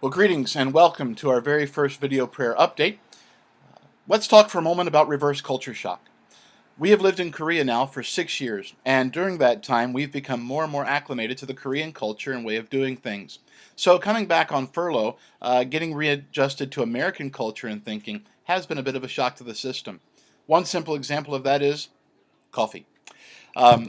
Well, greetings and welcome to our very first video prayer update. Let's talk for a moment about reverse culture shock. We have lived in Korea now for 6 years, and during that time we've become more and more acclimated to the Korean culture and way of doing things. So coming back on furlough, getting readjusted to American culture and thinking has been a bit of a shock to the system. One simple example of that is coffee. Um,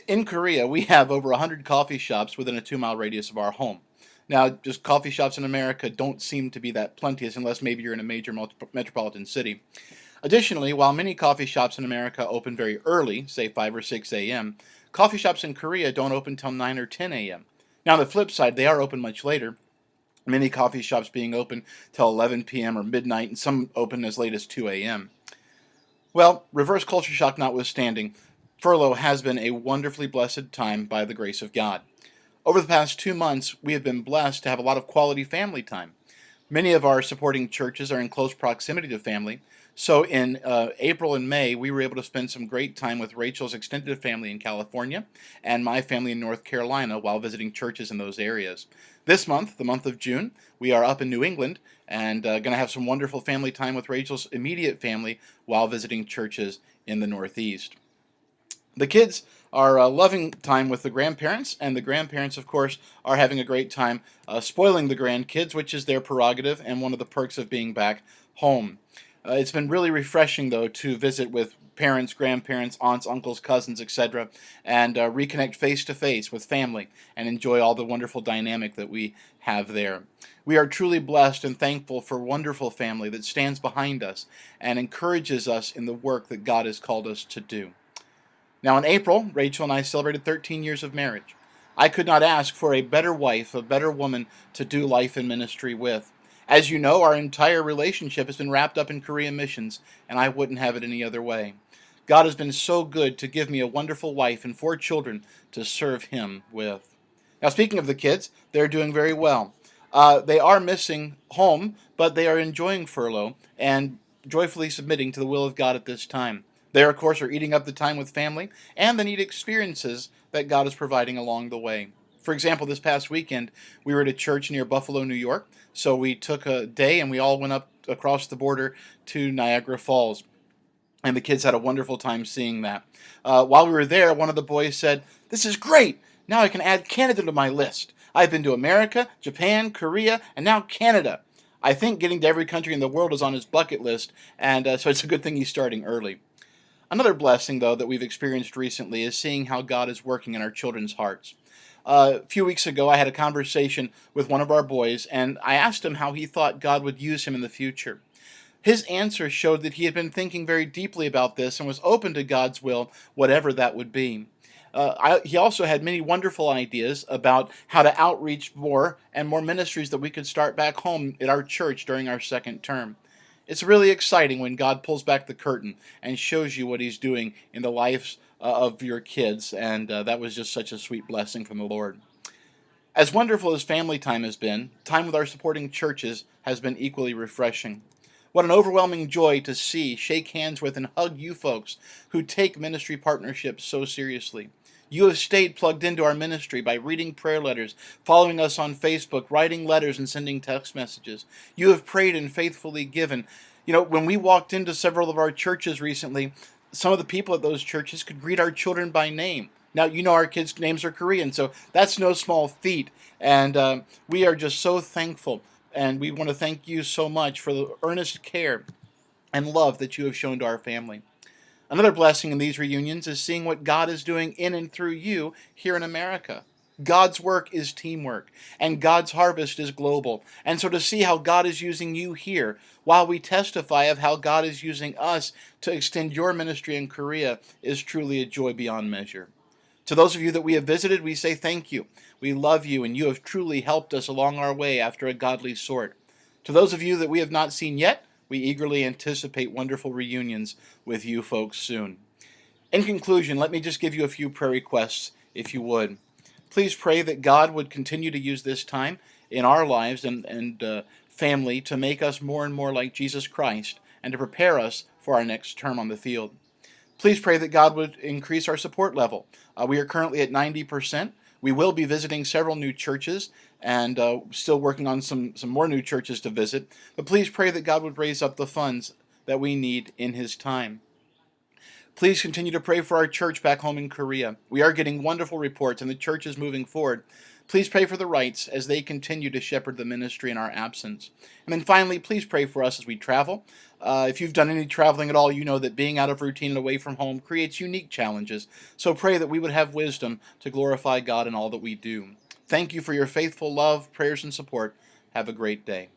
in Korea, we have over 100 coffee shops within a 2-mile radius of our home. Now, just coffee shops in America don't seem to be that plenteous unless maybe you're in a major metropolitan city. Additionally, while many coffee shops in America open very early, say 5 or 6 a.m., coffee shops in Korea don't open till 9 or 10 a.m. Now, on the flip side, they are open much later, many coffee shops being open till 11 p.m. or midnight, and some open as late as 2 a.m. Well, reverse culture shock notwithstanding, furlough has been a wonderfully blessed time by the grace of God. Over the past 2 months, we have been blessed to have a lot of quality family time. Many of our supporting churches are in close proximity to family, so in April and May, we were able to spend some great time with Rachel's extended family in California and my family in North Carolina while visiting churches in those areas. This month, the month of June, we are up in New England and going to have some wonderful family time with Rachel's immediate family while visiting churches in the Northeast. The kids are loving time with the grandparents, and the grandparents, of course, are having a great time spoiling the grandkids, which is their prerogative and one of the perks of being back home. It's been really refreshing, though, to visit with parents, grandparents, aunts, uncles, cousins, etc., and reconnect face-to-face with family and enjoy all the wonderful dynamic that we have there. We are truly blessed and thankful for wonderful family that stands behind us and encourages us in the work that God has called us to do. Now in April, Rachel and I celebrated 13 years of marriage. I could not ask for a better wife, a better woman to do life and ministry with. As you know, our entire relationship has been wrapped up in Korean missions, and I wouldn't have it any other way. God has been so good to give me a wonderful wife and 4 children to serve Him with. Now speaking of the kids, they're doing very well. They are missing home, but they are enjoying furlough and joyfully submitting to the will of God at this time. They, of course, are eating up the time with family and the neat experiences that God is providing along the way. For example, this past weekend, we were at a church near Buffalo, New York, so we took a day and we all went up across the border to Niagara Falls. And the kids had a wonderful time seeing that. While we were there, one of the boys said, "This is great! Now I can add Canada to my list. I've been to America, Japan, Korea, and now Canada." I think getting to every country in the world is on his bucket list, and so it's a good thing he's starting early. Another blessing, though, that we've experienced recently is seeing how God is working in our children's hearts. A few weeks ago, I had a conversation with one of our boys, and I asked him how he thought God would use him in the future. His answer showed that he had been thinking very deeply about this and was open to God's will, whatever that would be. He also had many wonderful ideas about how to outreach more and more ministries that we could start back home at our church during our second term. It's really exciting when God pulls back the curtain and shows you what He's doing in the lives of your kids, and that was just such a sweet blessing from the Lord. As wonderful as family time has been, time with our supporting churches has been equally refreshing. What an overwhelming joy to see, shake hands with, and hug you folks who take ministry partnerships so seriously. You have stayed plugged into our ministry by reading prayer letters, following us on Facebook, writing letters, and sending text messages. You have prayed and faithfully given. You know, when we walked into several of our churches recently, some of the people at those churches could greet our children by name. Now, you know our kids' names are Korean, so that's no small feat. And we are just so thankful. And we want to thank you so much for the earnest care and love that you have shown to our family. Another blessing in these reunions is seeing what God is doing in and through you here in America. God's work is teamwork, and God's harvest is global. And so to see how God is using you here, while we testify of how God is using us to extend your ministry in Korea, is truly a joy beyond measure. To those of you that we have visited, we say thank you. We love you, and you have truly helped us along our way after a godly sort. To those of you that we have not seen yet, we eagerly anticipate wonderful reunions with you folks soon. In conclusion, let me just give you a few prayer requests, if you would. Please pray that God would continue to use this time in our lives and family to make us more and more like Jesus Christ and to prepare us for our next term on the field. Please pray that God would increase our support level. We are currently at 90%. We will be visiting several new churches and still working on some more new churches to visit. But please pray that God would raise up the funds that we need in His time. Please continue to pray for our church back home in Korea. We are getting wonderful reports and the church is moving forward. Please pray for the Wrights as they continue to shepherd the ministry in our absence. And then finally, please pray for us as we travel. If you've done any traveling at all, you know that being out of routine and away from home creates unique challenges. So pray that we would have wisdom to glorify God in all that we do. Thank you for your faithful love, prayers, and support. Have a great day.